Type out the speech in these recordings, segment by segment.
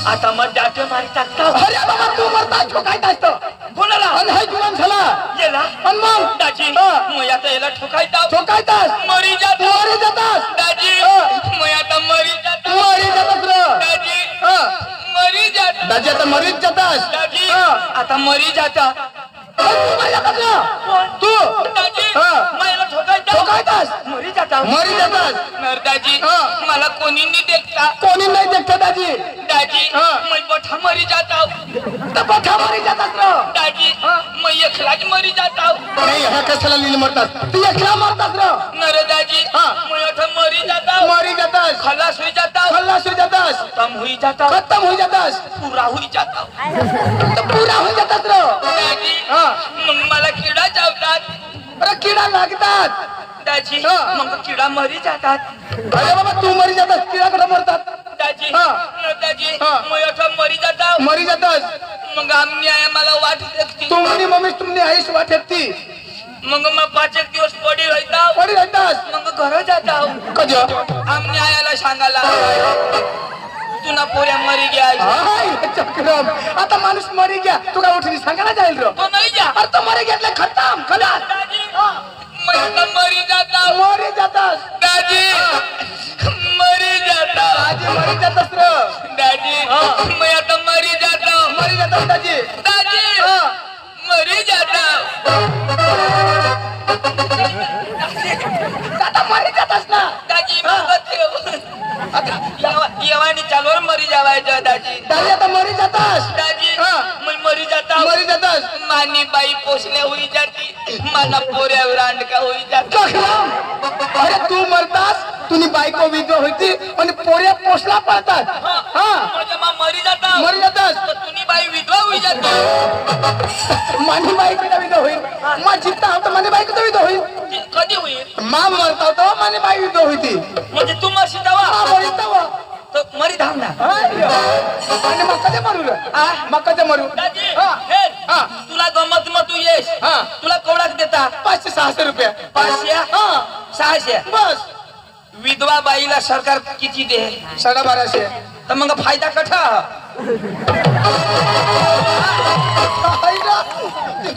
आता मग डाटे मारी टाकता. अरे बाबा तू मरता ठोकायचं असतं कोणाला? आणि हाय जीवन झाला गेला आणि मग दाजी मग आता याला ठोकायचा. ठोकायचास मरी जात मरी जातास दाजी. मग आता मरी जात मरी जातास र दाजी. मरी जात दाजी आता मरीच जातास दाजी. आता मरी जाता तू मरी जातास ना तू दाजी. मग याला ठोकायचा. ठोकायचास मरी जाता मरी जातास दाजी. मला कोणी नाही देखता कोणी नाही देखत दाजी दाजी. मग बठा मरी जाता तर बठा मरी जातास र दाजी. मग एकलाच मरी जाता नाही ह्या कशाला लिहिलं मरतात तू एकला मरतास र नर दाजी. मग आता मरी जाता मरी जातास खलास होई जाता खल्लास होई जातास खतम होई जाता खत्म होई जातास पुरा होई जाता तर पुरा होई जातास र दाजी. मग मला किडा चावतात अरे किडा लागतात दाजी. मग किडा मरी जातात अरे बाबा तू मरी जातास किडाकडे मरतात दाजी. दाजी. मग आता मरी जाता मरी जातास मग आम्ही मला वाट देखते. तुमनी मम्मी तुमनी आईस वाटत ती मग 5 दिवस पडी राहता पडी राहतास मग घर जाता कज आम्ही आयाला सांगायला तुना पोऱ्या मरी गया हाय चक्रम आता माणूस मरी गया तू काय उठली सांगायला जाईल र तो नाही जा अरे तो मरी घेतलं खतम खलास दाजी. मग आता मरी जाता मरी जातास दाजी. मरी जाता दाजी मरी जातास र दाजी. मग आता मरी जाता मरी जातास दाजी दाजी. मरी जाता आता मरी जातास ना दाजी. येवानी चालवर मरी जावायचं दाजी. दाजी आता मरी जातास दाजी. मग मरी जाता मरी जातास मानी बाई पोसल्या होई जाती मला पोऱ्यावर अंडका होई जात चक्रम अरे तू मरतास तुनी बायको विधवा होती आणि पोऱ्या पोसला पळतात हा मरी जाता मरी जातास तुम्ही बाई विधवा होई जाती मानी बायको विधवा होईल मा जित्ता होता मानी बायको विधवा होईल कधी होईल मा मरता होता मानी बाई विधवा होती म्हणजे तू मशी जावा हा मरी तवा तर मरी धाव ना आणि मग कधी मरू रे मग कधी मरू दाजी. हा. हे, हा. तुला गमत मग तू येस हा. तुला कवडाक देता 500-600 रुपये 500 हा 600 बस विधवा बाईला सरकार किती दे 1250 तर मग फायदा कठा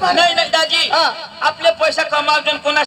नाही दाजी. हा. आपले पैसा कमावजन कोणा